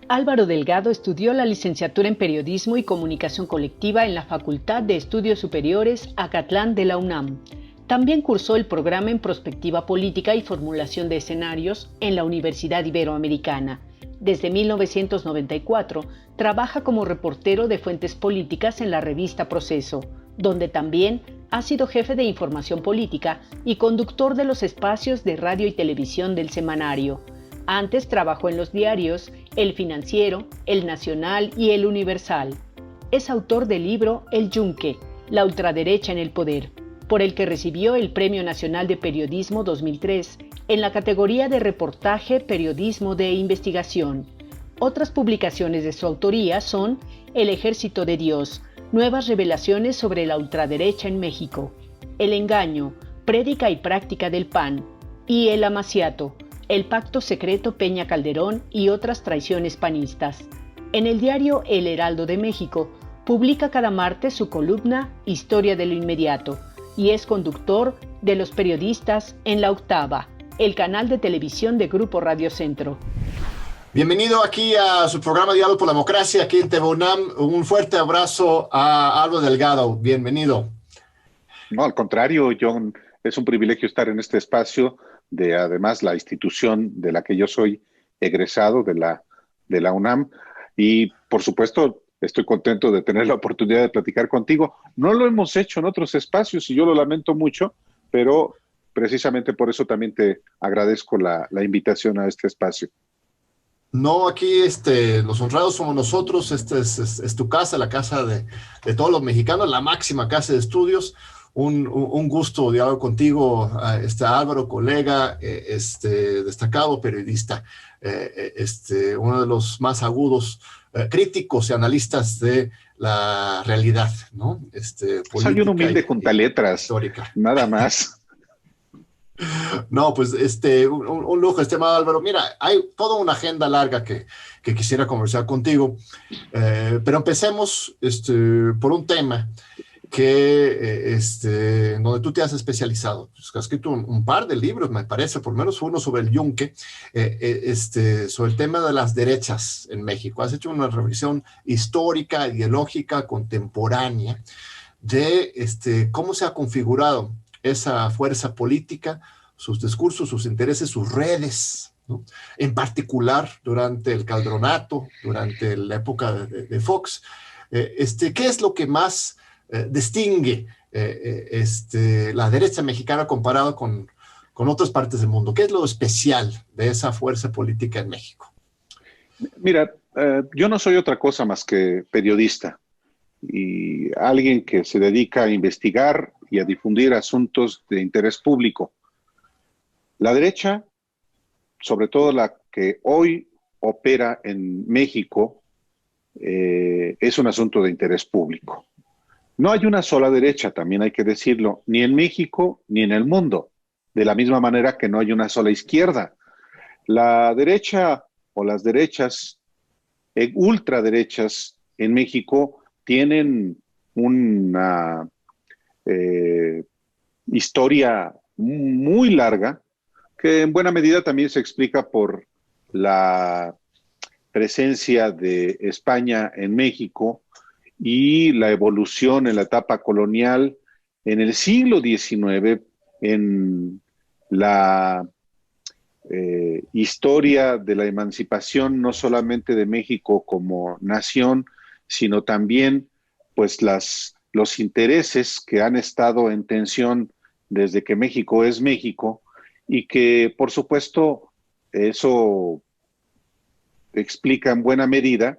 Álvaro Delgado estudió la licenciatura en Periodismo y Comunicación Colectiva en la Facultad de Estudios Superiores Acatlán de la UNAM. También cursó el programa en Prospectiva Política y Formulación de Escenarios en la Universidad Iberoamericana. Desde 1994 trabaja como reportero de fuentes políticas en la revista Proceso, donde también ha sido jefe de información política y conductor de los espacios de radio y televisión del semanario. Antes trabajó en los diarios El Financiero, El Nacional y El Universal. Es autor del libro El Yunque, la ultraderecha en el poder, por el que recibió el Premio Nacional de Periodismo 2003 en la categoría de reportaje periodismo de investigación. Otras publicaciones de su autoría son El Ejército de Dios, nuevas revelaciones sobre la ultraderecha en México, El Engaño, prédica y práctica del PAN, y El Amaciato, el pacto secreto Peña Calderón y otras traiciones panistas. En el diario El Heraldo de México, publica cada martes su columna Historia de lo Inmediato y es conductor de Los Periodistas en La Octava, el canal de televisión de Grupo Radio Centro. Bienvenido aquí a su programa Diálogo por la Democracia, aquí en TV UNAM. Un fuerte abrazo a Álvaro Delgado. Bienvenido. No, al contrario, John, es un privilegio estar en este espacio de, además, la institución de la que yo soy egresado, de la UNAM, y por supuesto estoy contento de tener la oportunidad de platicar contigo. No lo hemos hecho en otros espacios y yo lo lamento mucho, pero precisamente por eso también te agradezco la invitación a este espacio. No, aquí los honrados somos nosotros. Esta es tu casa, la casa de todos los mexicanos, la máxima casa de estudios. Un gusto dialogar contigo, Álvaro, colega, destacado periodista, uno de los más agudos críticos y analistas de la realidad, ¿no? Soy un humilde juntaletras, histórica. Nada más. No, pues un lujo, estimado Álvaro. Mira, hay toda una agenda larga que quisiera conversar contigo, pero empecemos por un tema que donde tú te has especializado. Pues, has escrito un par de libros, me parece, por lo menos uno sobre el Yunque, sobre el tema de las derechas en México. Has hecho una revisión histórica, ideológica, contemporánea de cómo se ha configurado esa fuerza política, sus discursos, sus intereses, sus redes, ¿no? En particular durante el Calderonato, durante la época de Fox. ¿Qué es lo que más distingue la derecha mexicana comparado con otras partes del mundo? ¿Qué es lo especial de esa fuerza política en México? Mira, yo no soy otra cosa más que periodista y alguien que se dedica a investigar y a difundir asuntos de interés público. La derecha, sobre todo la que hoy opera en México, es un asunto de interés público. No hay una sola derecha, también hay que decirlo, ni en México ni en el mundo, de la misma manera que no hay una sola izquierda. La derecha o las derechas, ultraderechas en México, tienen una historia muy larga, que en buena medida también se explica por la presencia de España en México y la evolución en la etapa colonial en el siglo XIX, en la historia de la emancipación no solamente de México como nación, sino también pues los intereses que han estado en tensión desde que México es México y que por supuesto eso explica en buena medida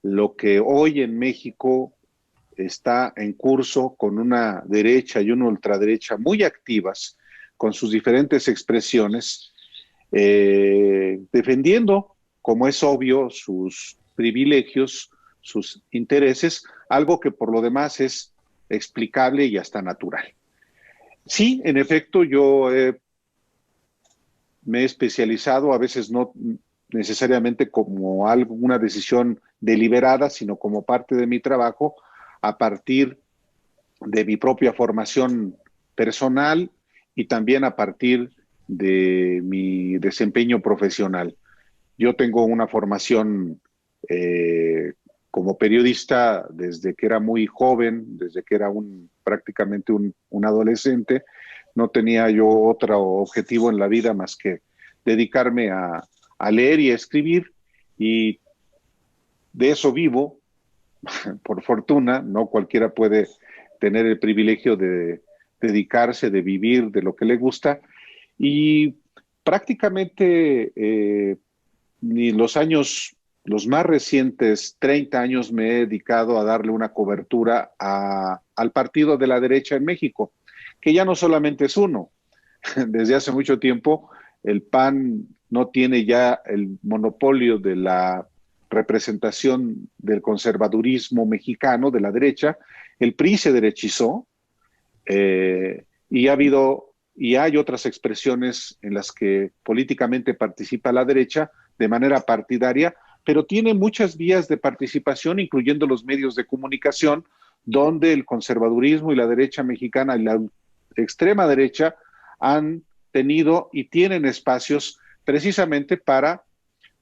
lo que hoy en México está en curso con una derecha y una ultraderecha muy activas, con sus diferentes expresiones, defendiendo, como es obvio, sus privilegios, sus intereses, algo que por lo demás es explicable y hasta natural. Sí, en efecto, yo me he especializado, a veces no necesariamente como alguna decisión deliberada, sino como parte de mi trabajo, a partir de mi propia formación personal y también a partir de mi desempeño profesional. Yo tengo una formación Como periodista, desde que era muy joven, desde que era prácticamente un adolescente, no tenía yo otro objetivo en la vida más que dedicarme a leer y a escribir, y de eso vivo, por fortuna. No cualquiera puede tener el privilegio de dedicarse, de vivir de lo que le gusta, y prácticamente ni los más recientes 30 años me he dedicado a darle una cobertura al partido de la derecha en México, que ya no solamente es uno. Desde hace mucho tiempo el PAN no tiene ya el monopolio de la representación del conservadurismo mexicano de la derecha. El PRI se derechizó, y ha habido y hay otras expresiones en las que políticamente participa la derecha de manera partidaria, pero tiene muchas vías de participación, incluyendo los medios de comunicación, donde el conservadurismo y la derecha mexicana y la extrema derecha han tenido y tienen espacios precisamente para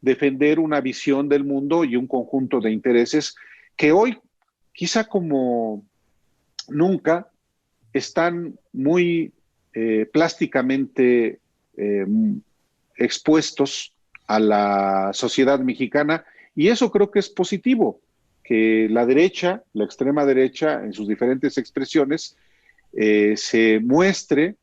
defender una visión del mundo y un conjunto de intereses que hoy, quizá como nunca, están muy plásticamente expuestos a la sociedad mexicana, y eso creo que es positivo, que la derecha, la extrema derecha, en sus diferentes expresiones, se muestre,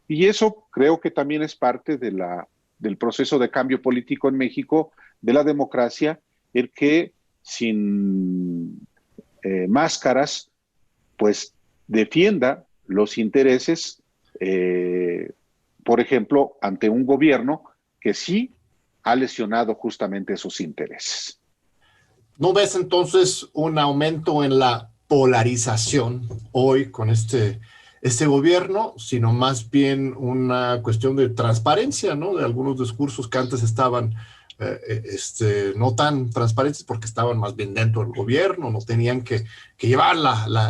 y eso creo que también es parte del proceso de cambio político en México, de la democracia, el que sin máscaras, pues defienda los intereses, por ejemplo, ante un gobierno que sí ha lesionado justamente esos intereses. ¿No ves entonces un aumento en la polarización hoy con este gobierno, sino más bien una cuestión de transparencia, ¿no? De algunos discursos que antes estaban no tan transparentes porque estaban más bien dentro del gobierno, no tenían que llevar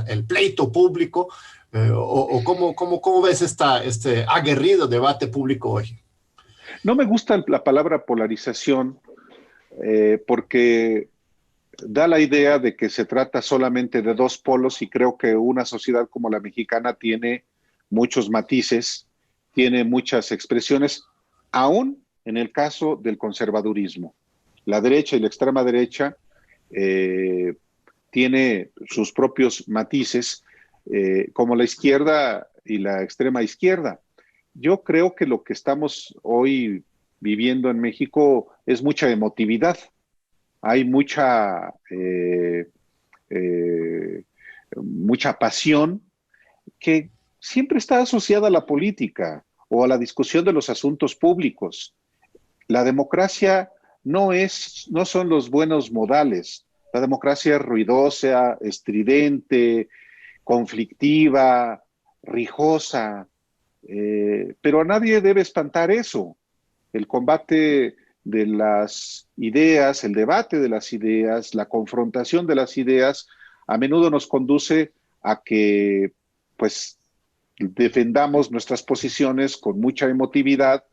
el pleito público, o ¿cómo ves este aguerrido debate público hoy? No me gusta la palabra polarización, porque da la idea de que se trata solamente de dos polos, y creo que una sociedad como la mexicana tiene muchos matices, tiene muchas expresiones, aún en el caso del conservadurismo. La derecha y la extrema derecha tiene sus propios matices, como la izquierda y la extrema izquierda. Yo creo que lo que estamos hoy viviendo en México es mucha emotividad. Hay mucha pasión que siempre está asociada a la política o a la discusión de los asuntos públicos. La democracia no son los buenos modales. La democracia es ruidosa, estridente, conflictiva, rijosa, pero a nadie debe espantar eso. El combate de las ideas, el debate de las ideas, la confrontación de las ideas, a menudo nos conduce a que, pues, defendamos nuestras posiciones con mucha emotividad,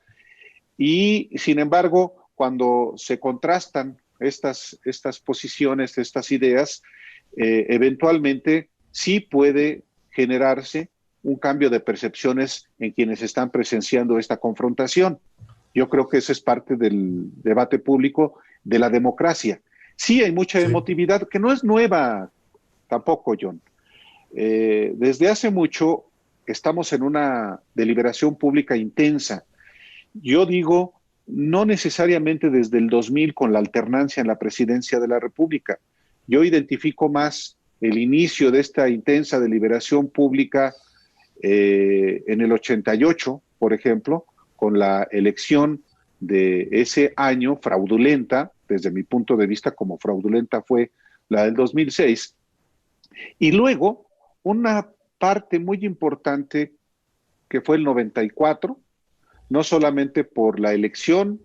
y, sin embargo, cuando se contrastan estas posiciones, estas ideas, eventualmente sí puede generarse un cambio de percepciones en quienes están presenciando esta confrontación. Yo creo que eso es parte del debate público de la democracia. Sí hay mucha emotividad, que no es nueva tampoco, John. Desde hace mucho estamos en una deliberación pública intensa. Yo digo, no necesariamente desde el 2000 con la alternancia en la presidencia de la República. Yo identifico más el inicio de esta intensa deliberación pública en el 88, por ejemplo, con la elección de ese año fraudulenta, desde mi punto de vista como fraudulenta fue la del 2006, y luego una parte muy importante que fue el 94, no solamente por la elección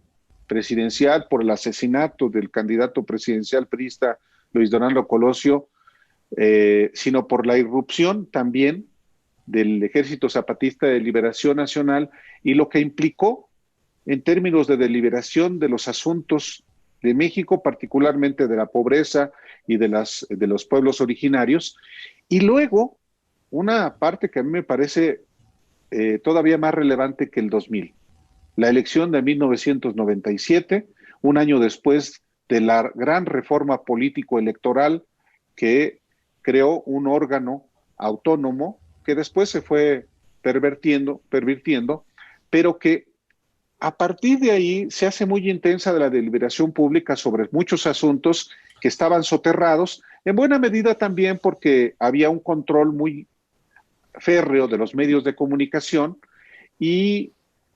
presidencial, por el asesinato del candidato presidencial priista Luis Donaldo Colosio, sino por la irrupción también del Ejército Zapatista de Liberación Nacional y lo que implicó en términos de deliberación de los asuntos de México, particularmente de la pobreza y de los pueblos originarios. Y luego, una parte que a mí me parece todavía más relevante que el 2000, la elección de 1997, un año después de la gran reforma político-electoral que creó un órgano autónomo que después se fue pervirtiendo, pero que a partir de ahí se hace muy intensa de la deliberación pública sobre muchos asuntos que estaban soterrados, en buena medida también porque había un control muy férreo de los medios de comunicación y,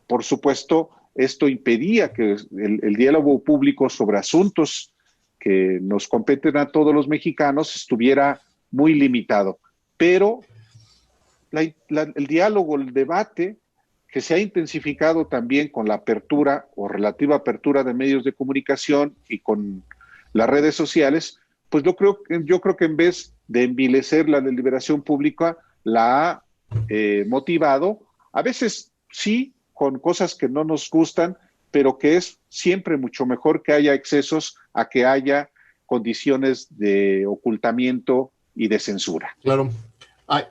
por supuesto, esto impedía que el diálogo público sobre asuntos que nos competen a todos los mexicanos estuviera muy limitado. Pero el diálogo, el debate, que se ha intensificado también con la apertura o relativa apertura de medios de comunicación y con las redes sociales, pues yo creo que en vez de envilecer la deliberación pública, la ha motivado, a veces sí, con cosas que no nos gustan, pero que es siempre mucho mejor que haya excesos a que condiciones de ocultamiento y de censura. Claro.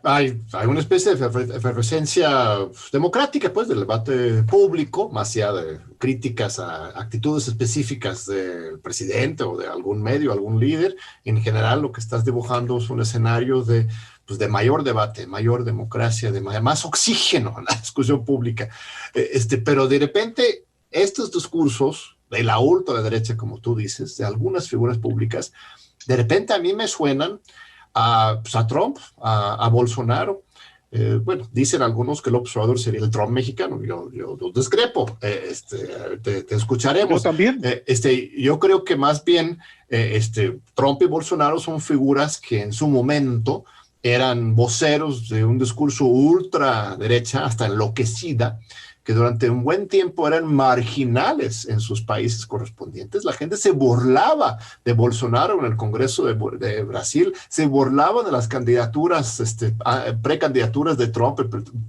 Hay una especie de efervescencia democrática, pues, del debate público, más allá de críticas a actitudes específicas del presidente o de algún medio, algún líder. En general, lo que estás dibujando es un escenario de mayor debate, mayor democracia, de más oxígeno en la discusión pública. Pero de repente, estos discursos de la ultraderecha, como tú dices, de algunas figuras públicas, de repente a mí me suenan a Trump, a Bolsonaro. Bueno, dicen algunos que el observador sería el Trump mexicano. Yo discrepo. Te escucharemos. Yo también. Yo creo que más bien Trump y Bolsonaro son figuras que en su momento eran voceros de un discurso ultraderecha, hasta enloquecida, que durante un buen tiempo eran marginales en sus países correspondientes. La gente se burlaba de Bolsonaro en el Congreso de Brasil, se burlaba de las candidaturas, precandidaturas de Trump,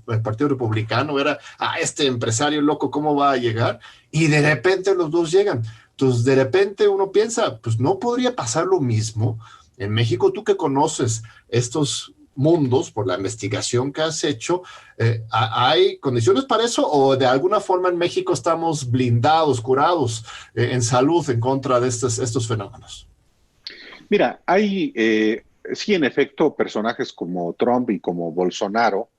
el Partido Republicano, era, este empresario loco, ¿cómo va a llegar? Y de repente los dos llegan. Entonces, de repente uno piensa, pues no podría pasar lo mismo en México. Tú que conoces estos mundos por la investigación que has hecho, ¿hay condiciones para eso o de alguna forma en México estamos blindados, curados en salud en contra de estos fenómenos? Mira, hay, sí, en efecto, personajes como Trump y como Bolsonaro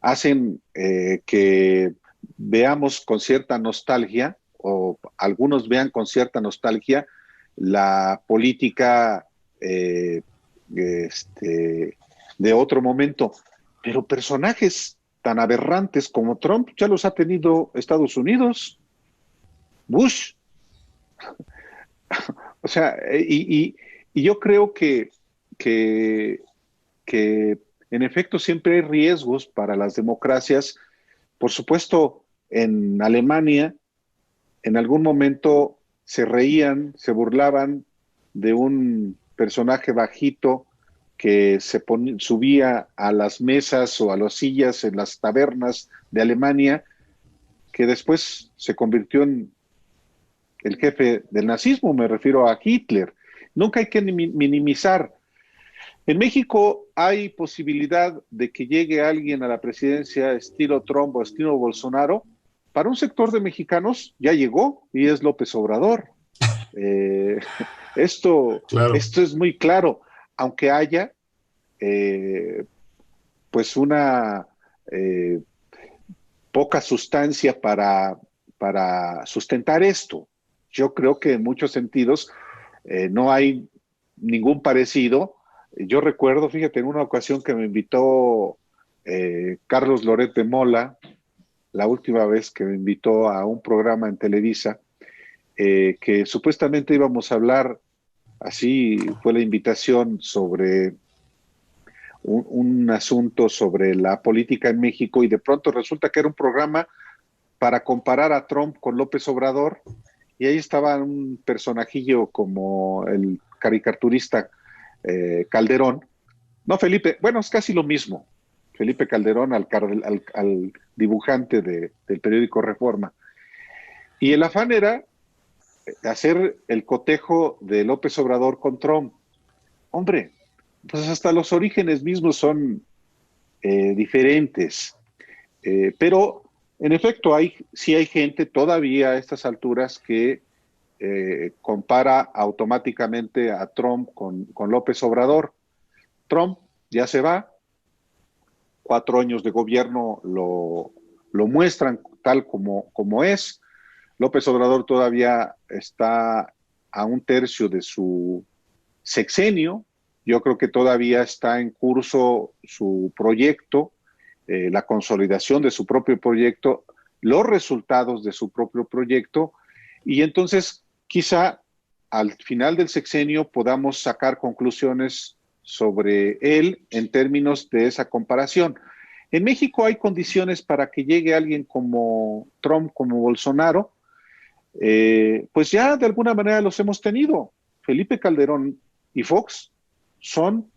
hacen que veamos con cierta nostalgia, o algunos vean con cierta nostalgia, la política de otro momento. Pero personajes tan aberrantes como Trump ya los ha tenido Estados Unidos, Bush. O sea, y yo creo que en efecto siempre hay riesgos para las democracias. Por supuesto, en Alemania, en algún momento se reían, se burlaban de un personaje bajito que subía a las mesas o a las sillas en las tabernas de Alemania, que después se convirtió en el jefe del nazismo, me refiero a Hitler. Nunca hay que minimizar. En México hay posibilidad de que llegue alguien a la presidencia estilo Trump o estilo Bolsonaro. Para un sector de mexicanos ya llegó y es López Obrador. Esto es muy claro, aunque haya pues una poca sustancia para sustentar esto. Yo creo que en muchos sentidos no hay ningún parecido. Yo recuerdo, fíjate, en una ocasión que me invitó Carlos Loret de Mola, la última vez que me invitó a un programa en Televisa, que supuestamente íbamos a hablar, así fue la invitación, sobre un asunto sobre la política en México, y de pronto resulta que era un programa para comparar a Trump con López Obrador, y ahí estaba un personajillo como el caricaturista Calderón, no Felipe, bueno, es casi lo mismo, Felipe Calderón al dibujante del periódico Reforma. Y el afán era hacer el cotejo de López Obrador con Trump. Hombre, pues hasta los orígenes mismos son diferentes. Pero, en efecto, sí hay gente todavía a estas alturas que compara automáticamente a Trump con López Obrador. Trump ya se va, 4 años de gobierno lo muestran tal como es. López Obrador todavía está a 1/3 de su sexenio. Yo creo que todavía está en curso su proyecto, la consolidación de su propio proyecto, los resultados de su propio proyecto, y entonces quizá al final del sexenio podamos sacar conclusiones sobre él en términos de esa comparación. En México hay condiciones para que llegue alguien como Trump, como Bolsonaro, pues ya de alguna manera los hemos tenido. Felipe Calderón y Fox son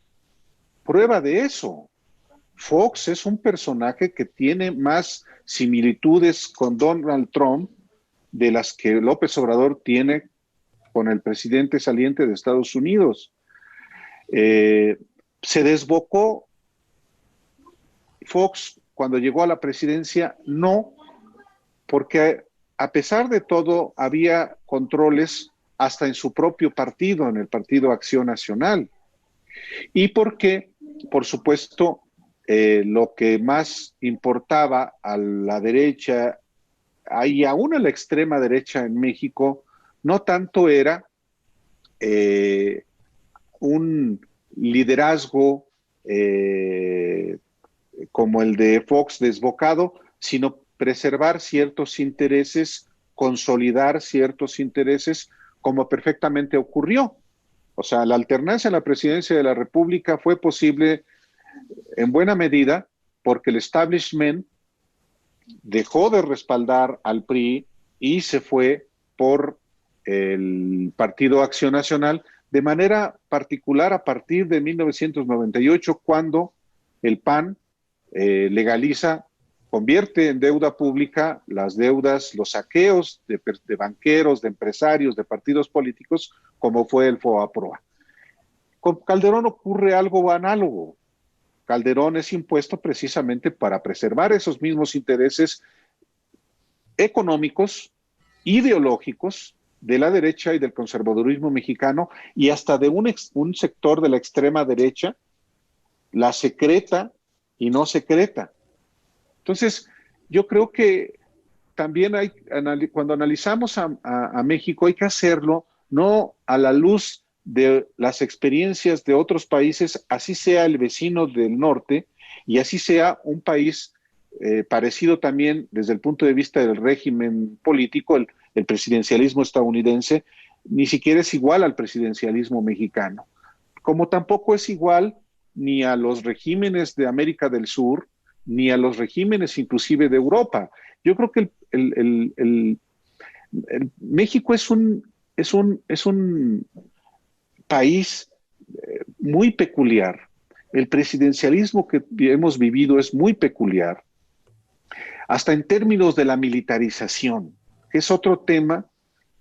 prueba de eso. Fox es un personaje que tiene más similitudes con Donald Trump de las que López Obrador tiene con el presidente saliente de Estados Unidos. Se desbocó Fox cuando llegó a la presidencia, no, porque a pesar de todo había controles hasta en su propio partido, en el Partido Acción Nacional. Y porque, por supuesto, lo que más importaba a la derecha y aún a la extrema derecha en México, no tanto era un liderazgo como el de Fox desbocado, sino preservar ciertos intereses, consolidar ciertos intereses, como perfectamente ocurrió. O sea, la alternancia en la presidencia de la República fue posible en buena medida porque el establishment dejó de respaldar al PRI y se fue por el Partido Acción Nacional, de manera particular a partir de 1998, cuando el PAN legaliza, convierte en deuda pública las deudas, los saqueos de banqueros, de empresarios, de partidos políticos, como fue el FOBAPROA. Con Calderón ocurre algo análogo. Calderón es impuesto precisamente para preservar esos mismos intereses económicos, ideológicos de la derecha y del conservadurismo mexicano, y hasta de un sector de la extrema derecha, la secreta y no secreta. Entonces, yo creo que también cuando analizamos a México, hay que hacerlo no a la luz de las experiencias de otros países, así sea el vecino del norte y así sea un país parecido también desde el punto de vista del régimen político, el presidencialismo estadounidense, ni siquiera es igual al presidencialismo mexicano, como tampoco es igual ni a los regímenes de América del Sur, ni a los regímenes inclusive de Europa. Yo creo que México es un país muy peculiar. El presidencialismo que hemos vivido es muy peculiar, hasta en términos de la militarización, que es otro tema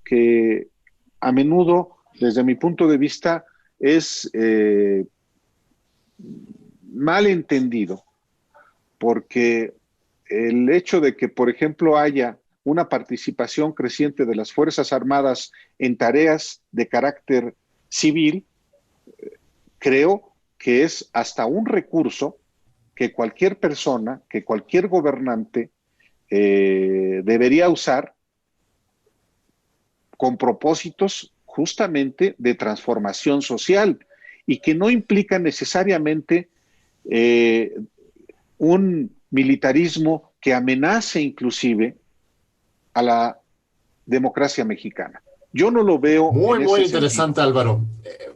que a menudo, desde mi punto de vista, es mal entendido, porque el hecho de que, por ejemplo, haya una participación creciente de las Fuerzas Armadas en tareas de carácter civil, creo que es hasta un recurso que cualquier persona, que cualquier gobernante debería usar con propósitos justamente de transformación social y que no implica necesariamente un militarismo que amenace inclusive a la democracia mexicana. Yo no lo veo. Muy interesante, sentido. Álvaro.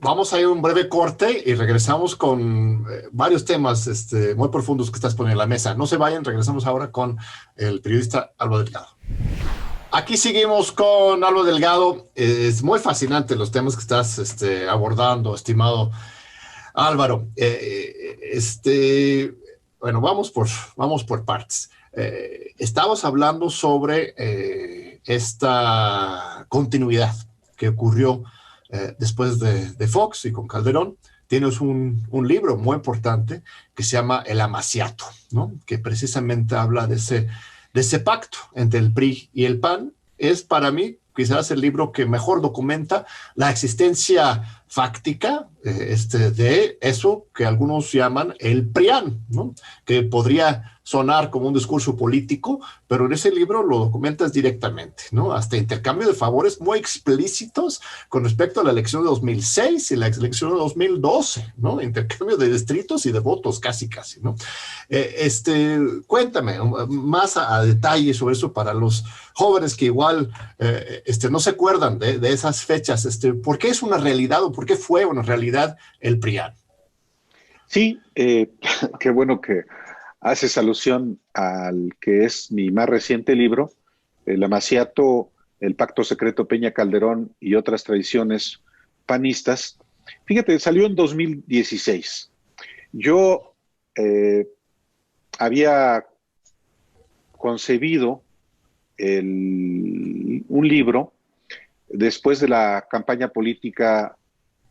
Vamos a ir a un breve corte y regresamos con varios temas muy profundos que estás poniendo en la mesa. No se vayan, regresamos ahora con el periodista Álvaro Delgado. Aquí seguimos con Álvaro Delgado. Es muy fascinante los temas que estás abordando, estimado Álvaro. Bueno, vamos por partes. Estamos hablando sobre esta continuidad que ocurrió después de Fox y con Calderón. Tienes un libro muy importante que se llama El Amaciato, ¿no? Que precisamente habla de ese pacto entre el PRI y el PAN. Es para mí quizás el libro que mejor documenta la existencia fáctica de eso que algunos llaman el PRIAN, ¿no? Que podría sonar como un discurso político, pero en ese libro lo documentas directamente, ¿no? Hasta intercambio de favores muy explícitos con respecto a la elección de 2006 y la elección de 2012, ¿no? Intercambio de distritos y de votos, casi, ¿no? Cuéntame más a detalle sobre eso para los jóvenes que igual no se acuerdan de esas fechas. ¿Por qué es una realidad o por qué fue una realidad el PRIAN? Sí, qué bueno que haces alusión al que es mi más reciente libro, El Amaciato, el Pacto Secreto Peña Calderón y otras tradiciones panistas. Fíjate, salió en 2016. Yo había concebido un libro después de la campaña política,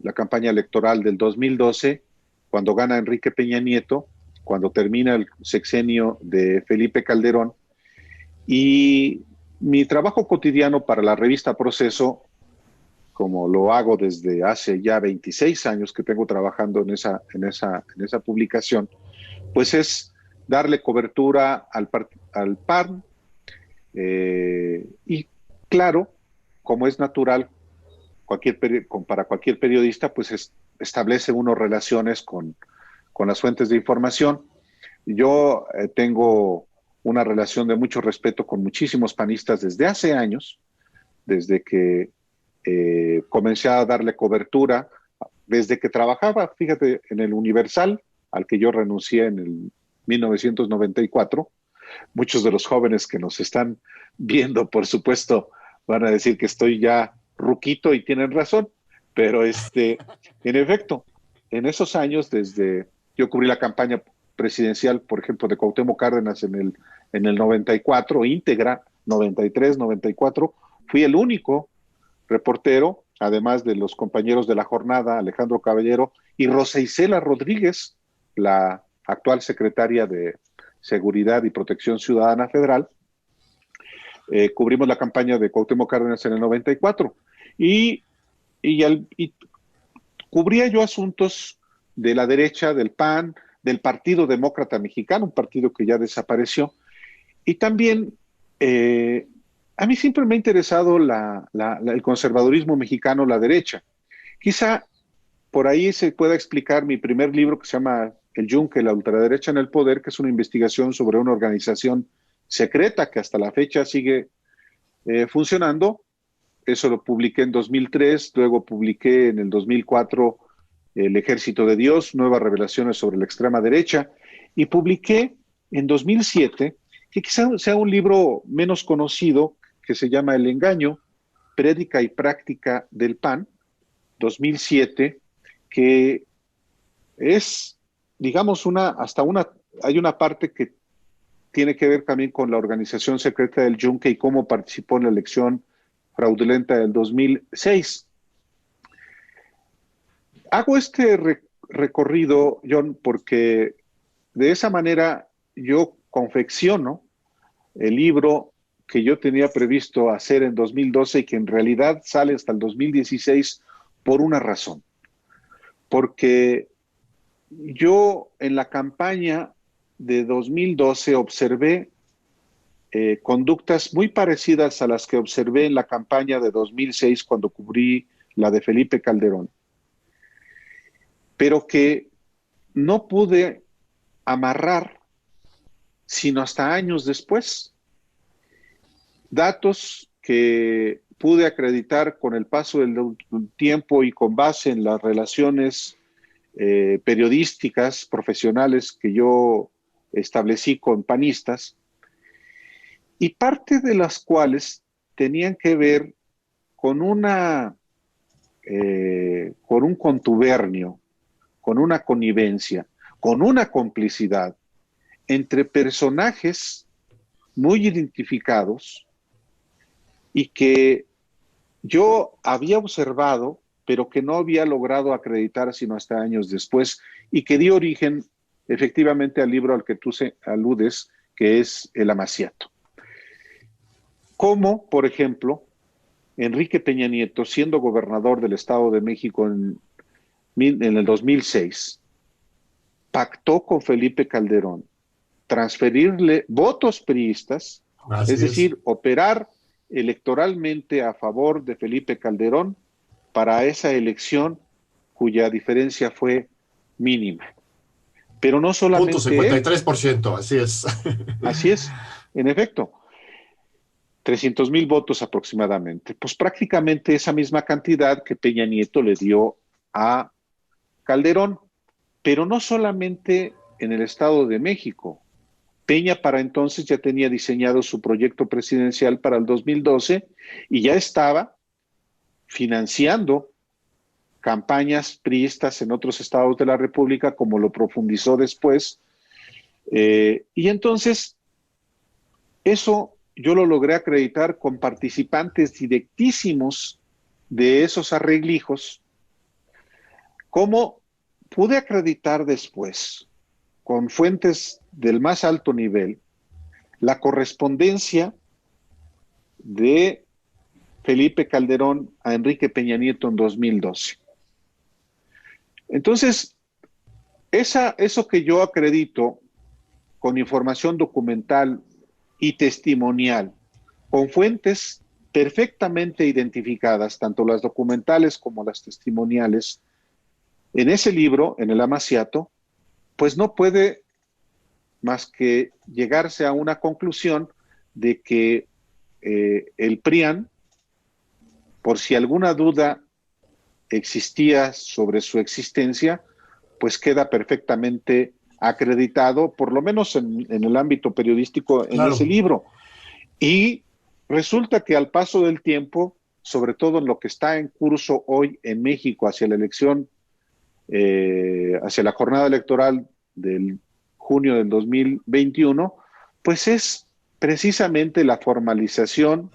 la campaña electoral del 2012, cuando gana Enrique Peña Nieto, cuando termina el sexenio de Felipe Calderón, y mi trabajo cotidiano para la revista Proceso, como lo hago desde hace ya 26 años que tengo trabajando en esa publicación, pues es darle cobertura al PAN, y claro, como es natural, para cualquier periodista, pues establece unas relaciones con las fuentes de información. Yo tengo una relación de mucho respeto con muchísimos panistas desde hace años, desde que comencé a darle cobertura, desde que trabajaba, fíjate, en el Universal, al que yo renuncié en el 1994. Muchos de los jóvenes que nos están viendo, por supuesto, van a decir que estoy ya ruquito y tienen razón, pero en efecto, en esos años, yo cubrí la campaña presidencial, por ejemplo, de Cuauhtémoc Cárdenas en el 94, íntegra, 93, 94, fui el único reportero, además de los compañeros de La Jornada, Alejandro Caballero y Rosa Isela Rodríguez, la actual secretaria de Seguridad y Protección Ciudadana Federal. Cubrimos la campaña de Cuauhtémoc Cárdenas en el 94 y cubría yo asuntos de la derecha, del PAN, del Partido Demócrata Mexicano, un partido que ya desapareció, y también a mí siempre me ha interesado el conservadurismo mexicano, la derecha. Quizá por ahí se pueda explicar mi primer libro que se llama El Yunque, la ultraderecha en el poder, que es una investigación sobre una organización secreta que hasta la fecha sigue funcionando. Eso lo publiqué en 2003, luego publiqué en el 2004 El Ejército de Dios, nuevas revelaciones sobre la extrema derecha, y publiqué en 2007, que quizá sea un libro menos conocido, que se llama El Engaño, Prédica y Práctica del PAN, 2007, que es, digamos, hay una parte que tiene que ver también con la organización secreta del Yunque y cómo participó en la elección fraudulenta del 2006. Hago este recorrido, John, porque de esa manera yo confecciono el libro que yo tenía previsto hacer en 2012 y que en realidad sale hasta el 2016 por una razón. Porque yo en la campaña de 2012 observé conductas muy parecidas a las que observé en la campaña de 2006 cuando cubrí la de Felipe Calderón, pero que no pude amarrar sino hasta años después. Datos que pude acreditar con el paso del tiempo y con base en las relaciones periodísticas, profesionales que yo establecí con panistas, y parte de las cuales tenían que ver con con un contubernio, con una connivencia, con una complicidad entre personajes muy identificados y que yo había observado, pero que no había logrado acreditar sino hasta años después, y que dio origen efectivamente al libro al que tú aludes, que es El Amaciato. Como, por ejemplo, Enrique Peña Nieto, siendo gobernador del Estado de México en el 2006, pactó con Felipe Calderón transferirle votos priistas, es decir, operar electoralmente a favor de Felipe Calderón para esa elección cuya diferencia fue mínima. Pero no solamente 0.53%, así es. Así es, en efecto. 300,000 votos aproximadamente. Pues prácticamente esa misma cantidad que Peña Nieto le dio a Calderón. Pero no solamente en el Estado de México. Peña para entonces ya tenía diseñado su proyecto presidencial para el 2012 y ya estaba financiando campañas priistas en otros estados de la República, como lo profundizó después. Y entonces, eso yo lo logré acreditar con participantes directísimos de esos arreglijos, como pude acreditar después, con fuentes del más alto nivel, la correspondencia de Felipe Calderón a Enrique Peña Nieto en 2012. Entonces, eso que yo acredito con información documental y testimonial, con fuentes perfectamente identificadas, tanto las documentales como las testimoniales, en ese libro, en El Amaciato, pues no puede más que llegarse a una conclusión de que el PRIAN, por si alguna duda existía sobre su existencia, pues queda perfectamente acreditado, por lo menos en el ámbito periodístico, en ese libro. Y resulta que al paso del tiempo, sobre todo en lo que está en curso hoy en México hacia la elección, hacia la jornada electoral del junio del 2021, pues es precisamente la formalización,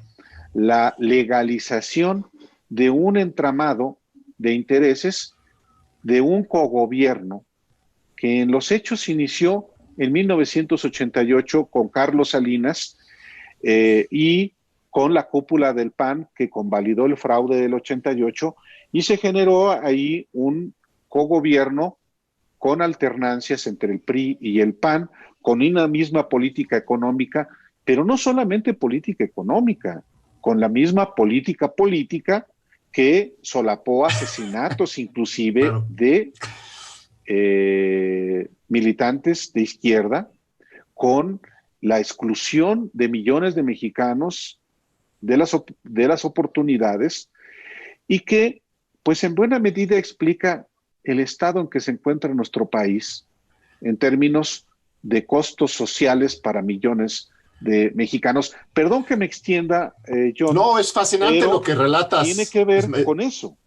la legalización de un entramado de intereses, de un cogobierno que en los hechos inició en 1988 con Carlos Salinas y con la cúpula del PAN que convalidó el fraude del 88, y se generó ahí un cogobierno con alternancias entre el PRI y el PAN, con una misma política económica, pero no solamente política económica, con la misma política que solapó asesinatos inclusive de militantes de izquierda, con la exclusión de millones de mexicanos de las oportunidades, y que pues en buena medida explica el estado en que se encuentra nuestro país en términos de costos sociales para millones de mexicanos. Perdón que me extienda, John. No, es fascinante lo que relatas. Tiene que ver con eso.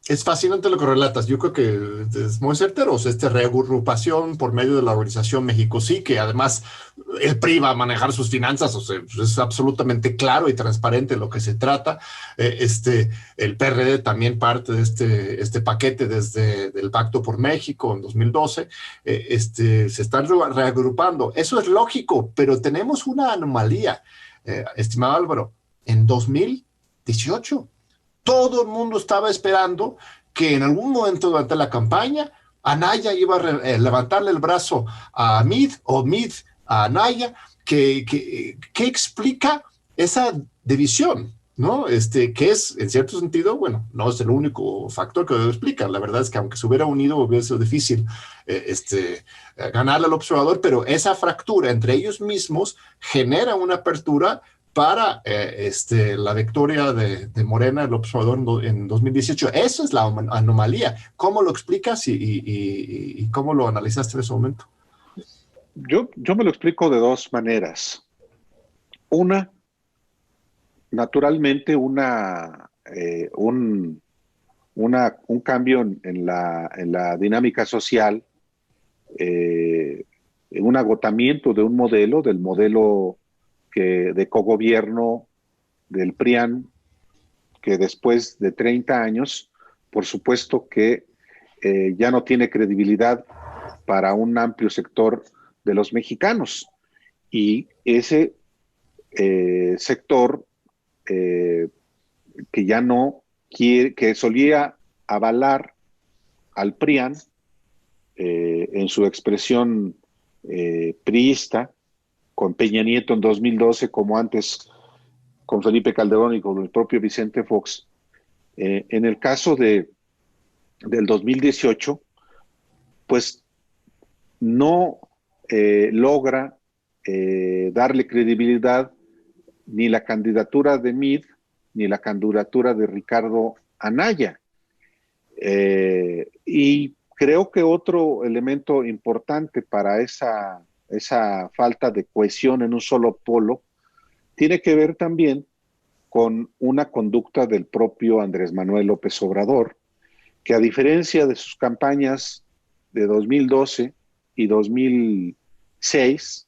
Es fascinante lo que relatas. Yo creo que es muy certero. Esta reagrupación por medio de la organización México Sí, que además el PRI va a manejar sus finanzas, o sea, es absolutamente claro y transparente lo que se trata. El PRD también parte de este paquete desde el Pacto por México en 2012. Se están reagrupando. Eso es lógico, pero tenemos una anomalía, estimado Álvaro. En 2018, todo el mundo estaba esperando que en algún momento durante la campaña Anaya iba a levantarle el brazo a Mid o Mid a Anaya, que explica esa división, ¿no? Que es, en cierto sentido, bueno, no es el único factor que lo explica. La verdad es que aunque se hubiera unido, hubiera sido difícil ganarle al observador, pero esa fractura entre ellos mismos genera una apertura para la victoria de Morena, el observador en 2018. Esa es la anomalía. ¿Cómo lo explicas y cómo lo analizaste en ese momento? Yo me lo explico de dos maneras. Una, naturalmente, un cambio en la dinámica social, un agotamiento de un modelo, del modelo de cogobierno del PRIAN, que después de 30 años, por supuesto que ya no tiene credibilidad para un amplio sector de los mexicanos. Y ese sector que ya no quiere, que solía avalar al PRIAN en su expresión priista, con Peña Nieto en 2012, como antes con Felipe Calderón y con el propio Vicente Fox. En el caso del 2018, pues no logra darle credibilidad ni la candidatura de Mid ni la candidatura de Ricardo Anaya. Y creo que otro elemento importante para esa falta de cohesión en un solo polo tiene que ver también con una conducta del propio Andrés Manuel López Obrador, que a diferencia de sus campañas de 2012 y 2006,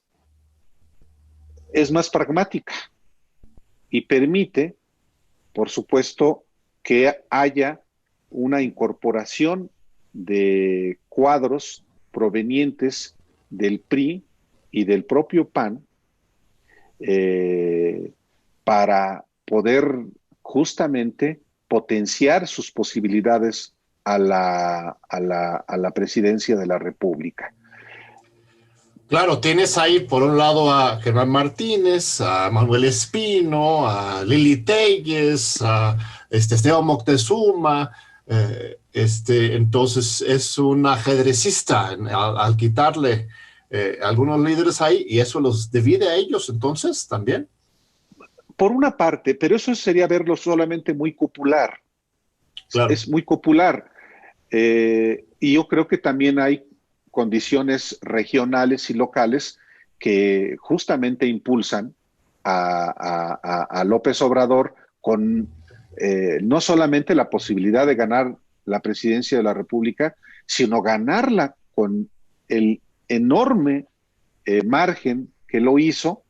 es más pragmática y permite, por supuesto, que haya una incorporación de cuadros provenientes del PRI y del propio PAN para poder justamente potenciar sus posibilidades a la presidencia de la República. Claro, tienes ahí por un lado a Germán Martínez, a Manuel Espino, a Lili Telles, a Esteban Moctezuma. Entonces es un ajedrecista al quitarle algunos líderes ahí, y eso los divide a ellos entonces también. Por una parte, pero eso sería verlo solamente muy popular. Claro. Es muy popular. Y yo creo que también hay condiciones regionales y locales que justamente impulsan a López Obrador con no solamente la posibilidad de ganar la presidencia de la República, sino ganarla con el enorme margen que lo hizo,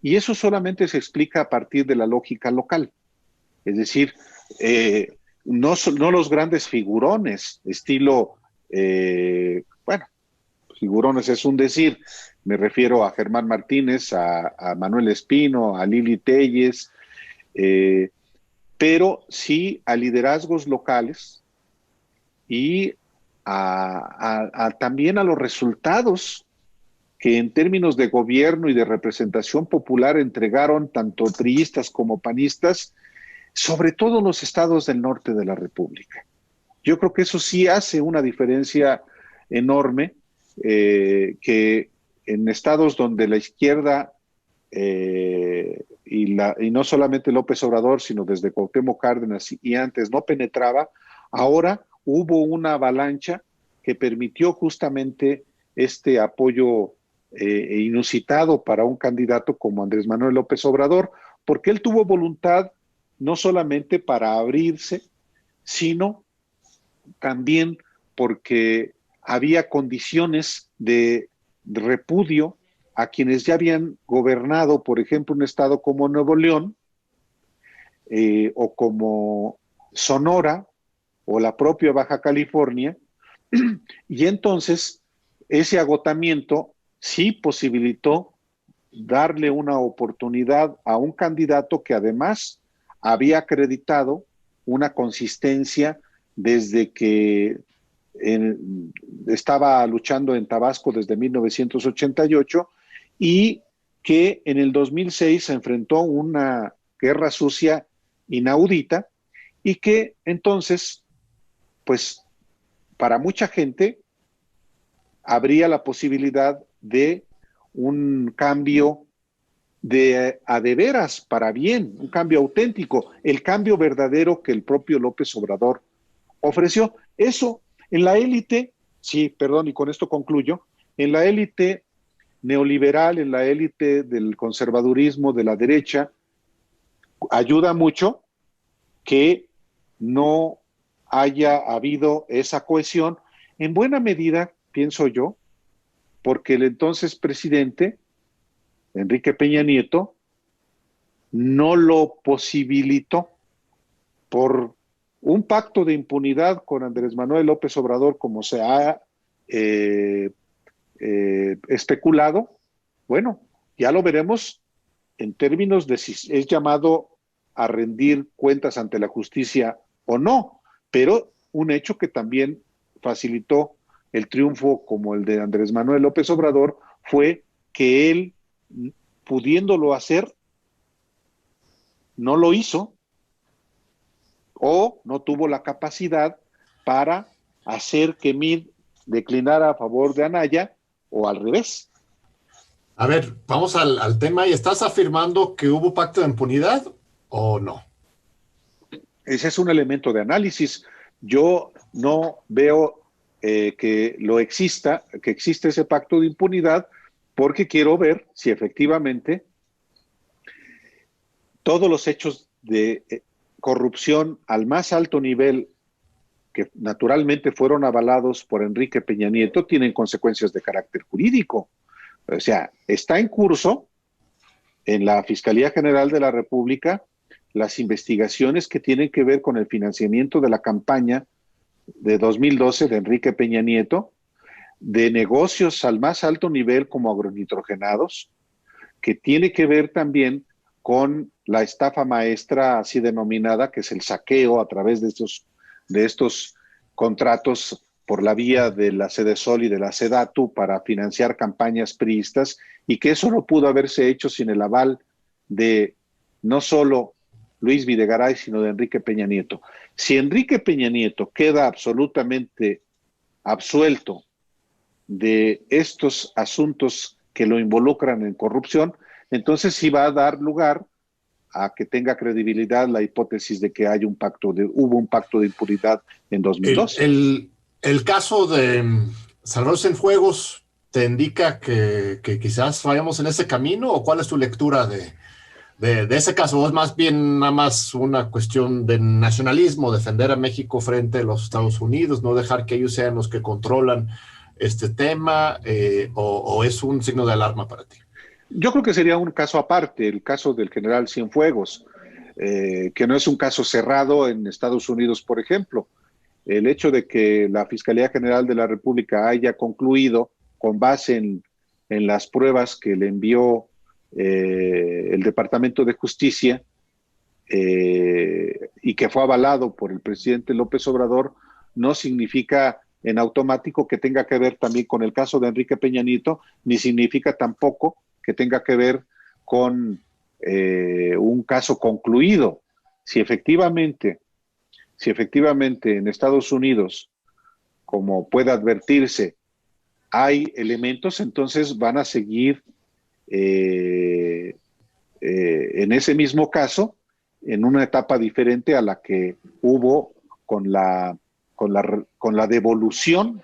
y eso solamente se explica a partir de la lógica local. Es decir, no los grandes figurones, estilo, bueno, figurones es un decir, me refiero a Germán Martínez, a Manuel Espino, a Lili Telles, pero sí a liderazgos locales y también a los resultados que en términos de gobierno y de representación popular entregaron tanto priistas como panistas, sobre todo en los estados del norte de la República. Yo creo que eso sí hace una diferencia enorme, que en estados donde la izquierda y no solamente López Obrador, sino desde Cuauhtémoc Cárdenas y antes no penetraba, ahora hubo una avalancha que permitió justamente este apoyo inusitado para un candidato como Andrés Manuel López Obrador, porque él tuvo voluntad no solamente para abrirse, sino también porque había condiciones de repudio a quienes ya habían gobernado, por ejemplo, un estado como Nuevo León, o como Sonora, o la propia Baja California, y entonces ese agotamiento sí posibilitó darle una oportunidad a un candidato que además había acreditado una consistencia desde que estaba luchando en Tabasco desde 1988 y que en el 2006 se enfrentó a una guerra sucia inaudita y que entonces, pues, para mucha gente habría la posibilidad de un cambio a de veras, para bien, un cambio auténtico, el cambio verdadero que el propio López Obrador ofreció. Eso en la élite, sí, perdón, y con esto concluyo, en la élite neoliberal, en la élite del conservadurismo de la derecha, ayuda mucho que no haya habido esa cohesión, en buena medida, pienso yo, porque el entonces presidente, Enrique Peña Nieto, no lo posibilitó por un pacto de impunidad con Andrés Manuel López Obrador, como se ha especulado. Bueno, ya lo veremos en términos de si es llamado a rendir cuentas ante la justicia o no, pero un hecho que también facilitó el triunfo como el de Andrés Manuel López Obrador fue que él, pudiéndolo hacer, no lo hizo o no tuvo la capacidad para hacer que Mid declinara a favor de Anaya o al revés. A ver, vamos al tema. ¿Y estás afirmando que hubo pacto de impunidad o no? Ese es un elemento de análisis. Yo no veo que existe ese pacto de impunidad, porque quiero ver si efectivamente todos los hechos de corrupción al más alto nivel, que naturalmente fueron avalados por Enrique Peña Nieto, tienen consecuencias de carácter jurídico. O sea, está en curso en la Fiscalía General de la República las investigaciones que tienen que ver con el financiamiento de la campaña de 2012 de Enrique Peña Nieto, de negocios al más alto nivel como agronitrogenados, que tiene que ver también con la estafa maestra así denominada, que es el saqueo a través de estos contratos por la vía de la Sedesol y de la Sedatu para financiar campañas priistas, y que eso no pudo haberse hecho sin el aval de no solo Luis Videgaray, sino de Enrique Peña Nieto. Si Enrique Peña Nieto queda absolutamente absuelto de estos asuntos que lo involucran en corrupción, entonces sí va a dar lugar a que tenga credibilidad la hipótesis de que hubo un pacto de impunidad en 2012. El caso de Salvador Cienfuegos te indica que quizás vayamos en ese camino, ¿o cuál es tu lectura de ese caso? ¿O es más bien nada más una cuestión de nacionalismo, defender a México frente a los Estados Unidos, no dejar que ellos sean los que controlan este tema, o es un signo de alarma para ti? Yo creo que sería un caso aparte, el caso del general Cienfuegos, que no es un caso cerrado en Estados Unidos, por ejemplo. El hecho de que la Fiscalía General de la República haya concluido, con base en las pruebas que le envió el Departamento de Justicia, y que fue avalado por el presidente López Obrador, no significa en automático que tenga que ver también con el caso de Enrique Peña Nieto, ni significa tampoco que tenga que ver con un caso concluido. Si efectivamente en Estados Unidos, como puede advertirse, hay elementos, entonces van a seguir en ese mismo caso, en una etapa diferente a la que hubo con la devolución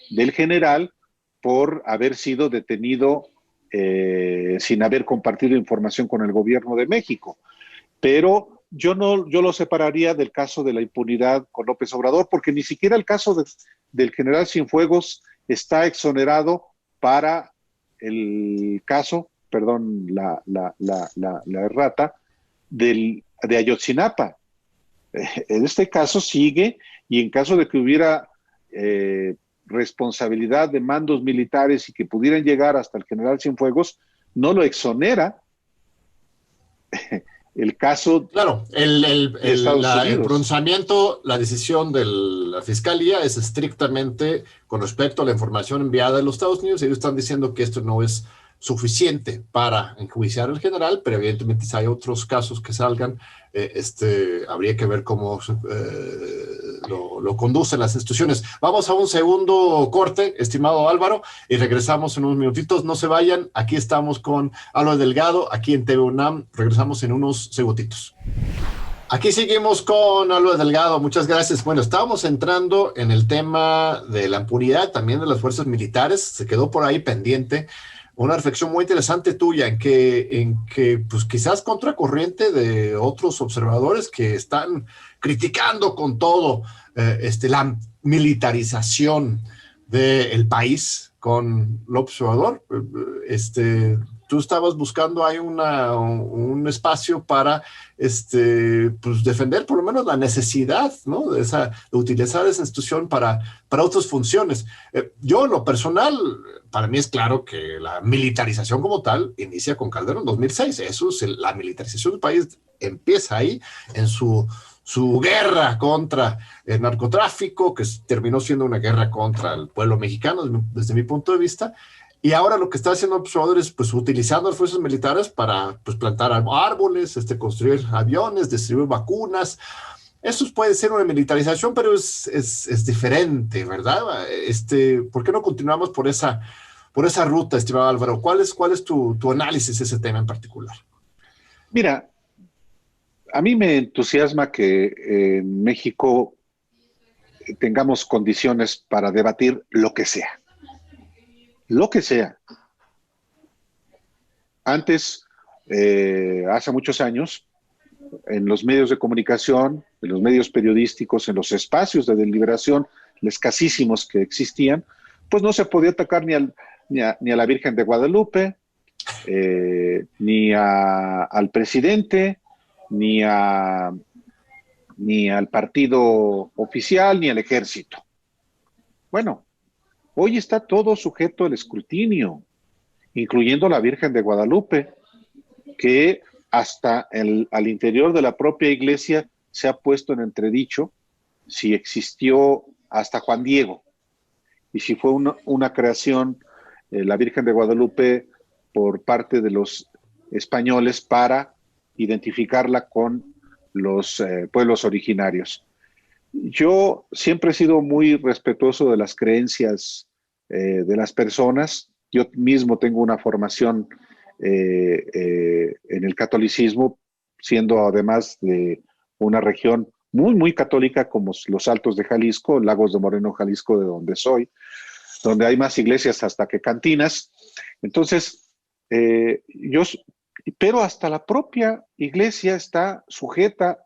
del general por haber sido detenido sin haber compartido información con el gobierno de México. Pero yo lo separaría del caso de la impunidad con López Obrador, porque ni siquiera el caso del general Cienfuegos está exonerado para el caso, perdón, la errata, de Ayotzinapa. En este caso sigue, y en caso de que hubiera responsabilidad de mandos militares y que pudieran llegar hasta el general Cienfuegos, no lo exonera el caso. Claro, el pronunciamiento, la decisión de la Fiscalía es estrictamente con respecto a la información enviada de los Estados Unidos. Ellos están diciendo que esto no es suficiente para enjuiciar al general, pero evidentemente si hay otros casos que salgan, habría que ver cómo lo conducen las instituciones. Vamos a un segundo corte, estimado Álvaro, y regresamos en unos minutitos. No se vayan, aquí estamos con Álvaro Delgado, aquí en TV UNAM. Regresamos en unos segunditos. Aquí seguimos con Álvaro Delgado, muchas gracias. Bueno, estábamos entrando en el tema de la impunidad, también de las fuerzas militares. Se quedó por ahí pendiente una reflexión muy interesante tuya en que pues quizás contracorriente de otros observadores que están criticando con todo la militarización del país con López Obrador. tú estabas buscando ahí un espacio para pues defender por lo menos la necesidad, ¿no? De utilizar esa institución para otras funciones. Yo, en lo personal, para mí es claro que la militarización como tal inicia con Calderón en 2006. Eso es la militarización del país empieza ahí en su guerra contra el narcotráfico, que terminó siendo una guerra contra el pueblo mexicano, desde mi punto de vista. Y ahora lo que está haciendo López Obrador es pues, utilizando las fuerzas militares para pues, plantar árboles, construir aviones, distribuir vacunas. Eso puede ser una militarización, pero es diferente, ¿verdad? ¿Por qué no continuamos por esa ruta, estimado Álvaro? ¿Cuál es tu análisis de ese tema en particular? Mira, a mí me entusiasma que en México tengamos condiciones para debatir lo que sea. Lo que sea. Antes, hace muchos años, en los medios de comunicación, en los medios periodísticos, en los espacios de deliberación escasísimos que existían, pues no se podía atacar ni a la Virgen de Guadalupe, ni al presidente, ni al partido oficial, ni al ejército. Bueno, hoy está todo sujeto al escrutinio, incluyendo la Virgen de Guadalupe, que hasta al interior de la propia iglesia se ha puesto en entredicho si existió hasta Juan Diego y si fue una creación, la Virgen de Guadalupe, por parte de los españoles para identificarla con los pueblos originarios. Yo siempre he sido muy respetuoso de las creencias de las personas. Yo mismo tengo una formación en el catolicismo, siendo además de una región muy, muy católica como los Altos de Jalisco, Lagos de Moreno, Jalisco, de donde soy, donde hay más iglesias hasta que cantinas. Entonces, pero hasta la propia iglesia está sujeta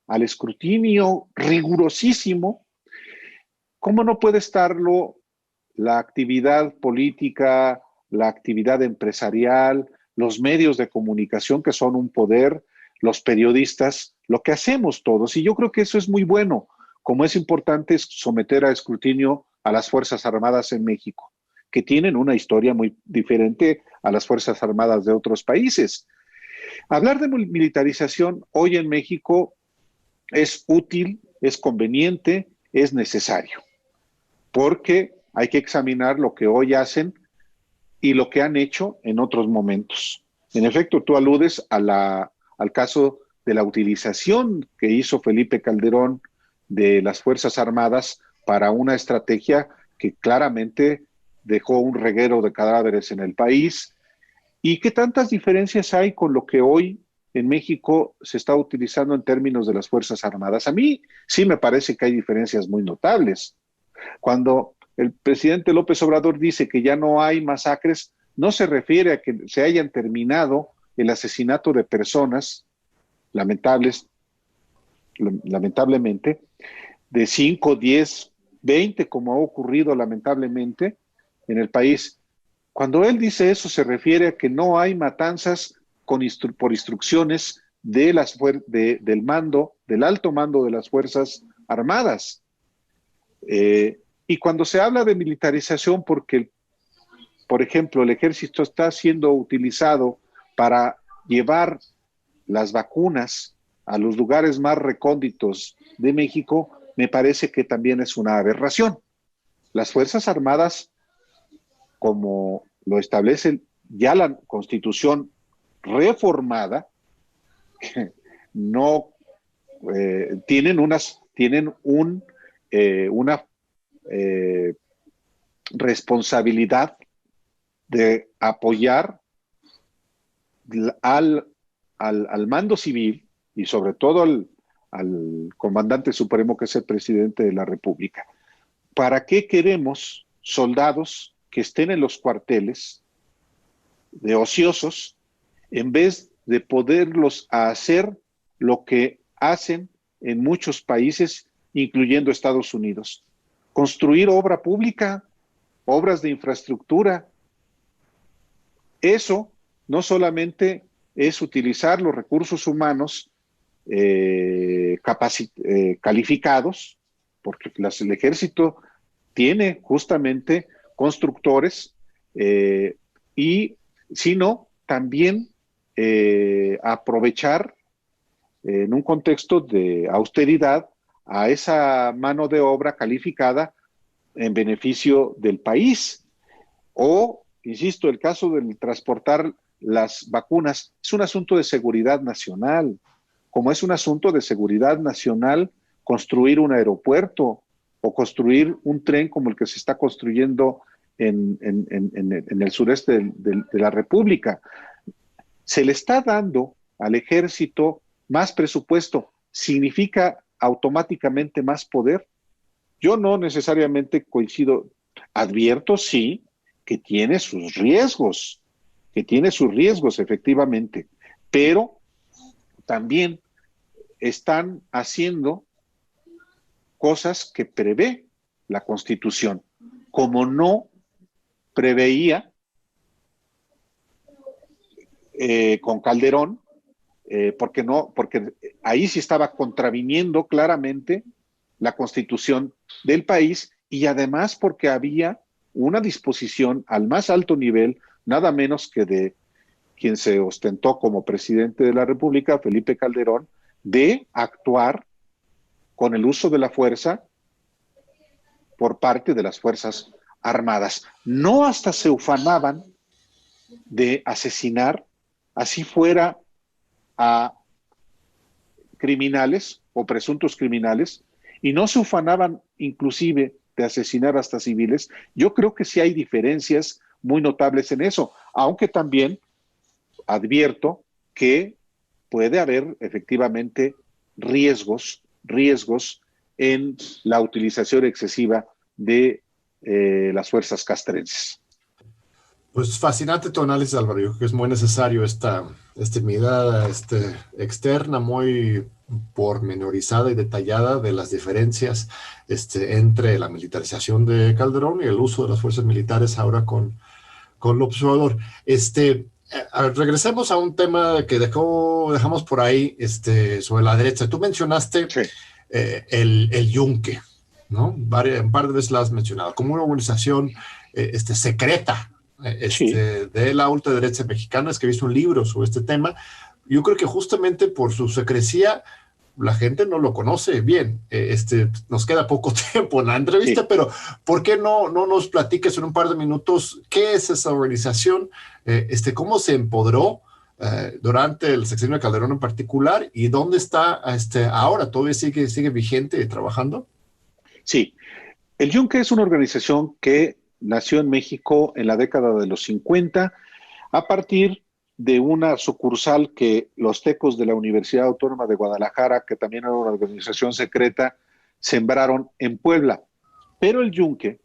al escrutinio rigurosísimo. ¿Cómo no puede estarlo la actividad política, la actividad empresarial, los medios de comunicación que son un poder, los periodistas, lo que hacemos todos? Y yo creo que eso es muy bueno, como es importante someter a escrutinio a las Fuerzas Armadas en México, que tienen una historia muy diferente a las Fuerzas Armadas de otros países. Hablar de militarización hoy en México es útil, es conveniente, es necesario, porque hay que examinar lo que hoy hacen y lo que han hecho en otros momentos. En efecto, tú aludes al caso de la utilización que hizo Felipe Calderón de las Fuerzas Armadas para una estrategia que claramente dejó un reguero de cadáveres en el país. ¿Y qué tantas diferencias hay con lo que hoy en México se está utilizando en términos de las Fuerzas Armadas? A mí sí me parece que hay diferencias muy notables. Cuando el presidente López Obrador dice que ya no hay masacres, no se refiere a que se hayan terminado el asesinato de personas lamentablemente, de 5, 10, 20, como ha ocurrido lamentablemente en el país. Cuando él dice eso, se refiere a que no hay matanzas por instrucciones del alto mando de las Fuerzas Armadas. Y cuando se habla de militarización, porque, por ejemplo, el ejército está siendo utilizado para llevar las vacunas a los lugares más recónditos de México, me parece que también es una aberración. Las Fuerzas Armadas, como lo establece ya la Constitución reformada, no tienen una responsabilidad de apoyar al mando civil y sobre todo al comandante supremo, que es el presidente de la República. ¿Para qué queremos soldados que estén en los cuarteles de ociosos en vez de poderlos hacer lo que hacen en muchos países, incluyendo Estados Unidos? Construir obra pública, obras de infraestructura. Eso no solamente es utilizar los recursos humanos calificados, porque el ejército tiene justamente constructores, y sino también aprovechar en un contexto de austeridad a esa mano de obra calificada en beneficio del país. O, insisto, el caso de transportar las vacunas es un asunto de seguridad nacional, como es un asunto de seguridad nacional construir un aeropuerto o construir un tren como el que se está construyendo en el sureste de la República. Se le está dando al ejército más presupuesto. ¿Significa automáticamente más poder? Yo no necesariamente coincido. Advierto, sí, que tiene sus riesgos, efectivamente, pero también están haciendo cosas que prevé la Constitución, como no preveía con Calderón, porque ahí sí estaba contraviniendo claramente la Constitución del país, y además porque había una disposición al más alto nivel, nada menos que de quien se ostentó como presidente de la República, Felipe Calderón, de actuar con el uso de la fuerza por parte de las Fuerzas Armadas. No hasta se ufanaban de asesinar, así fuera a criminales o presuntos criminales, y no se ufanaban inclusive de asesinar hasta civiles. Yo creo que sí hay diferencias muy notables en eso, aunque también advierto que puede haber efectivamente riesgos en la utilización excesiva de las fuerzas castrenses. Pues fascinante tu análisis, Álvaro. Yo creo que es muy necesario esta mirada externa, muy pormenorizada y detallada de las diferencias entre la militarización de Calderón y el uso de las fuerzas militares ahora con López Obrador. Regresemos a un tema que dejamos por ahí sobre la derecha. Tú mencionaste Sí. el Yunque, ¿no? Un par de veces la has mencionado, como una organización secreta Sí. de la ultraderecha mexicana. Escribiste un libro sobre este tema. Yo creo que justamente por su secrecía la gente no lo conoce bien. Nos queda poco tiempo en la entrevista, sí, pero ¿por qué no nos platiques en un par de minutos qué es esa organización, cómo se empoderó durante el sexenio de Calderón en particular, y dónde está ahora? ¿Todavía sigue vigente y trabajando? Sí, el Yunque es una organización que nació en México en la década de los 50 a partir de una sucursal que los tecos de la Universidad Autónoma de Guadalajara, que también era una organización secreta, sembraron en Puebla. Pero el Yunque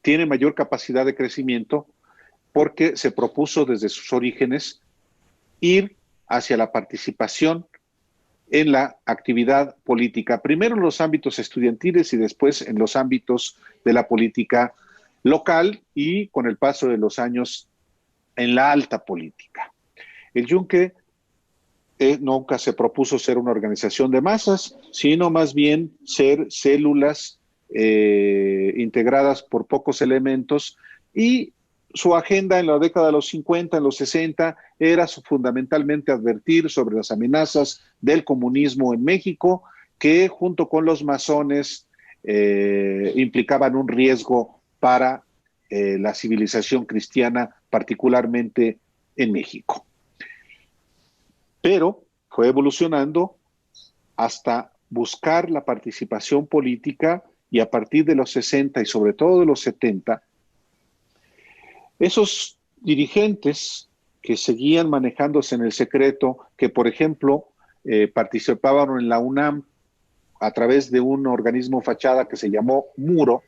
tiene mayor capacidad de crecimiento porque se propuso desde sus orígenes ir hacia la participación en la actividad política, primero en los ámbitos estudiantiles y después en los ámbitos de la política local, y con el paso de los años en la alta política. El Yunque nunca se propuso ser una organización de masas, sino más bien ser células integradas por pocos elementos, y su agenda en la década de los 50, en los 60, era fundamentalmente advertir sobre las amenazas del comunismo en México, que junto con los masones implicaban un riesgo para la civilización cristiana, particularmente en México. Pero fue evolucionando hasta buscar la participación política, y a partir de los 60 y sobre todo de los 70, esos dirigentes que seguían manejándose en el secreto, que por ejemplo participaban en la UNAM a través de un organismo fachada que se llamó Muro,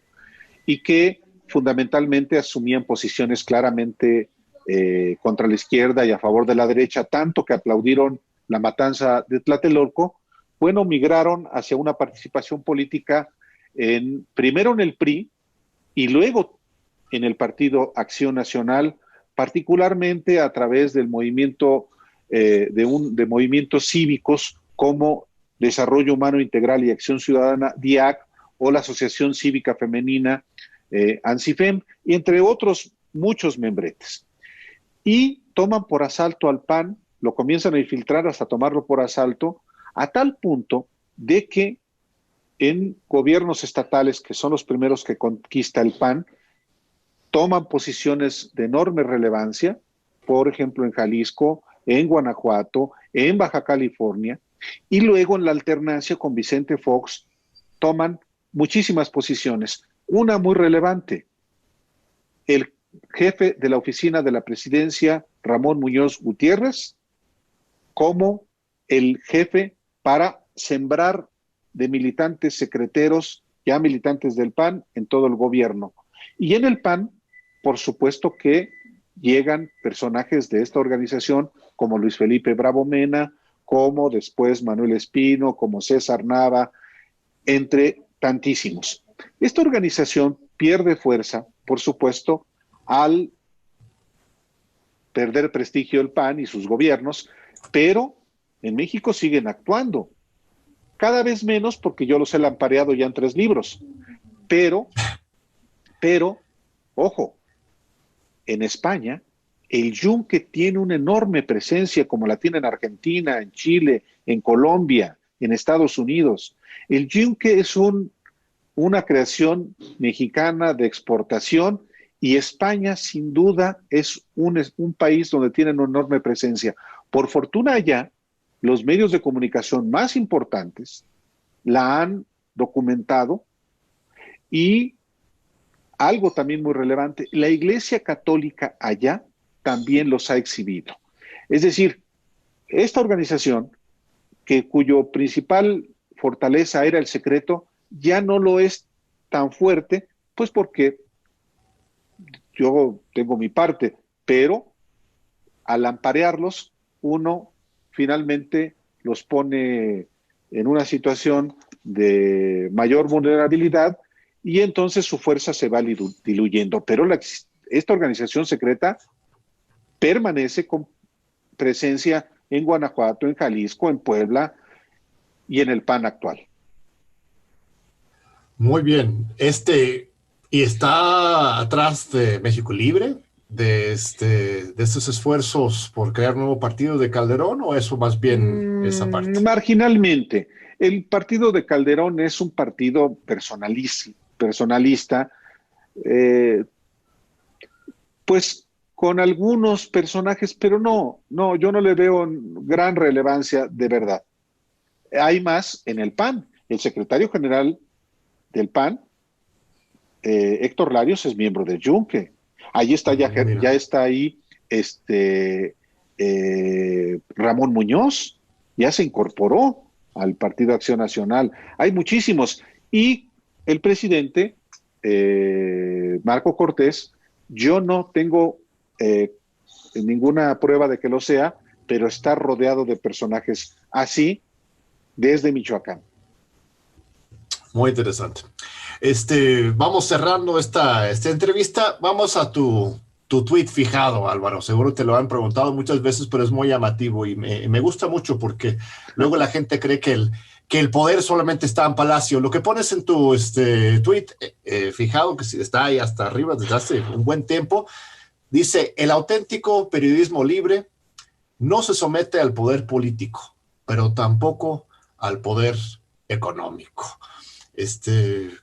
y que fundamentalmente asumían posiciones claramente contra la izquierda y a favor de la derecha, tanto que aplaudieron la matanza de Tlatelolco, bueno, migraron hacia una participación política primero en el PRI y luego en el Partido Acción Nacional, particularmente a través del movimiento de movimientos cívicos como Desarrollo Humano Integral y Acción Ciudadana, DIAC, o la Asociación Cívica Femenina ANSIFEM, y entre otros muchos membretes. Y toman por asalto al PAN, lo comienzan a infiltrar hasta tomarlo por asalto, a tal punto de que en gobiernos estatales, que son los primeros que conquista el PAN, toman posiciones de enorme relevancia, por ejemplo en Jalisco, en Guanajuato, en Baja California, y luego en la alternancia con Vicente Fox toman muchísimas posiciones. Una muy relevante, el jefe de la oficina de la presidencia, Ramón Muñoz Gutiérrez, como el jefe para sembrar de militantes secreteros, ya militantes del PAN, en todo el gobierno. Y en el PAN, por supuesto que llegan personajes de esta organización, como Luis Felipe Bravo Mena, como después Manuel Espino, como César Nava, entre tantísimos. Esta organización pierde fuerza, por supuesto, al perder prestigio el PAN y sus gobiernos, pero en México siguen actuando. Cada vez menos porque yo los he lampareado ya en 3 libros. Pero, ojo, en España, el Yunque tiene una enorme presencia como la tiene en Argentina, en Chile, en Colombia, en Estados Unidos. El Yunque es una creación mexicana de exportación y España sin duda es un país donde tienen una enorme presencia. Por fortuna allá, los medios de comunicación más importantes la han documentado y algo también muy relevante, la Iglesia Católica allá también los ha exhibido. Es decir, esta organización, cuyo principal fortaleza era el secreto, ya no lo es tan fuerte, pues porque yo tengo mi parte, pero al amparearlos, uno finalmente los pone en una situación de mayor vulnerabilidad y entonces su fuerza se va diluyendo. Pero esta organización secreta permanece con presencia en Guanajuato, en Jalisco, en Puebla y en el PAN actual. Muy bien. ¿Y está atrás de México Libre? De estos esfuerzos por crear un nuevo partido de Calderón, o eso más bien esa parte? Marginalmente. El partido de Calderón es un partido personalista, pues con algunos personajes, pero no, yo no le veo gran relevancia de verdad. Hay más en el PAN. El secretario general del PAN, Héctor Larios, es miembro del Yunque. Ahí está ya está ahí Ramón Muñoz, ya se incorporó al Partido Acción Nacional. Hay muchísimos. Y el presidente, Marco Cortés, yo no tengo ninguna prueba de que lo sea, pero está rodeado de personajes así desde Michoacán. Muy interesante. Vamos cerrando esta entrevista. Vamos a tu tweet fijado, Álvaro. Seguro te lo han preguntado muchas veces, pero es muy llamativo y me gusta mucho porque luego la gente cree que el poder solamente está en Palacio. Lo que pones en tu tweet fijado, que está ahí hasta arriba desde hace un buen tiempo, dice: el auténtico periodismo libre no se somete al poder político, pero tampoco al poder económico.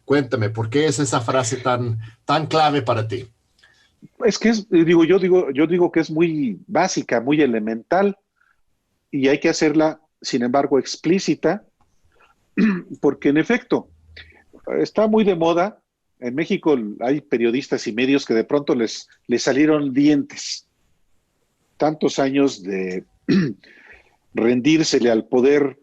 Cuéntame, ¿por qué es esa frase tan clave para ti? Es que yo digo que es muy básica, muy elemental, y hay que hacerla, sin embargo, explícita, porque en efecto, está muy de moda. En México hay periodistas y medios que de pronto les salieron dientes. Tantos años de rendírsele al poder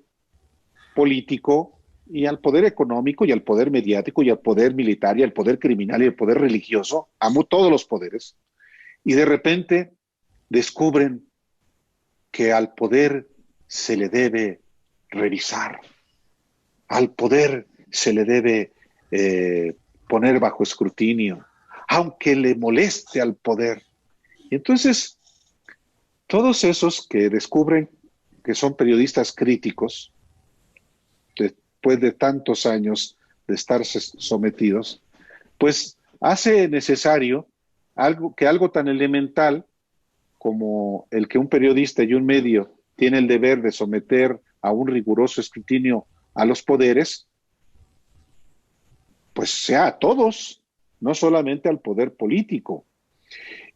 político y al poder económico y al poder mediático y al poder militar y al poder criminal y al poder religioso, amo todos los poderes, y de repente descubren que al poder se le debe revisar, al poder se le debe poner bajo escrutinio, aunque le moleste al poder. Y entonces, todos esos que descubren que son periodistas críticos, después de tantos años de estar sometidos, pues hace necesario algo tan elemental como el que un periodista y un medio tiene el deber de someter a un riguroso escrutinio a los poderes, pues sea a todos, no solamente al poder político.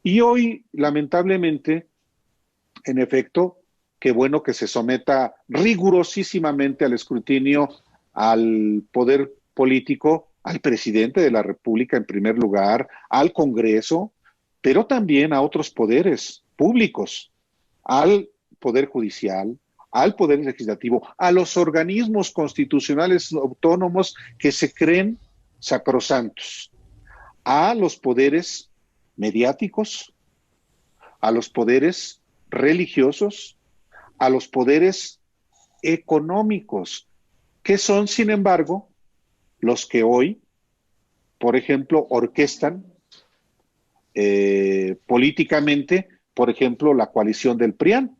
Y hoy, lamentablemente, en efecto, qué bueno que se someta rigurosísimamente al escrutinio al poder político, al presidente de la República en primer lugar, al Congreso, pero también a otros poderes públicos, al Poder Judicial, al Poder Legislativo, a los organismos constitucionales autónomos que se creen sacrosantos, a los poderes mediáticos, a los poderes religiosos, a los poderes económicos, que son, sin embargo, los que hoy, por ejemplo, orquestan políticamente, por ejemplo, la coalición del PRIAN.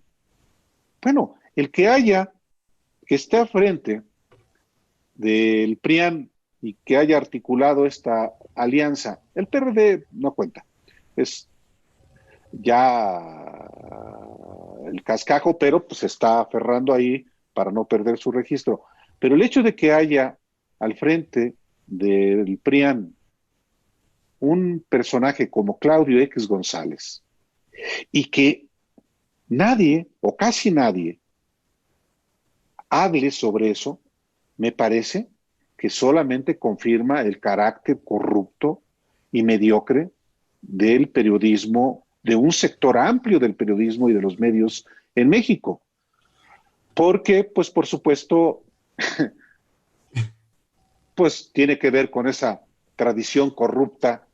Bueno, el que esté al frente del PRIAN y que haya articulado esta alianza, el PRD no cuenta, es ya el cascajo, pero pues se está aferrando ahí para no perder su registro. Pero el hecho de que haya al frente del PRIAN un personaje como Claudio X González y que nadie o casi nadie hable sobre eso, me parece que solamente confirma el carácter corrupto y mediocre del periodismo, de un sector amplio del periodismo y de los medios en México. Porque, pues, por supuesto, pues tiene que ver con esa tradición corrupta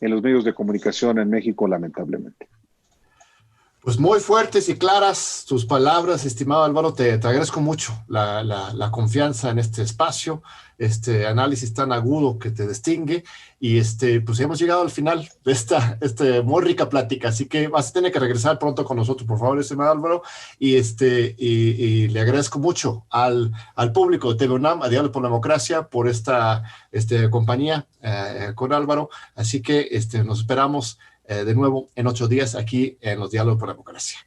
en los medios de comunicación en México, lamentablemente. Pues muy fuertes y claras tus palabras, estimado Álvaro. Te agradezco mucho la confianza en este espacio, este análisis tan agudo que te distingue. Y pues hemos llegado al final de esta muy rica plática. Así que vas a tener que regresar pronto con nosotros, por favor, estimado Álvaro. Y le agradezco mucho al público de TV UNAM, a Diálogo por la Democracia, por esta compañía con Álvaro. Así que nos esperamos de nuevo en 8 días aquí en los Diálogos por la Democracia.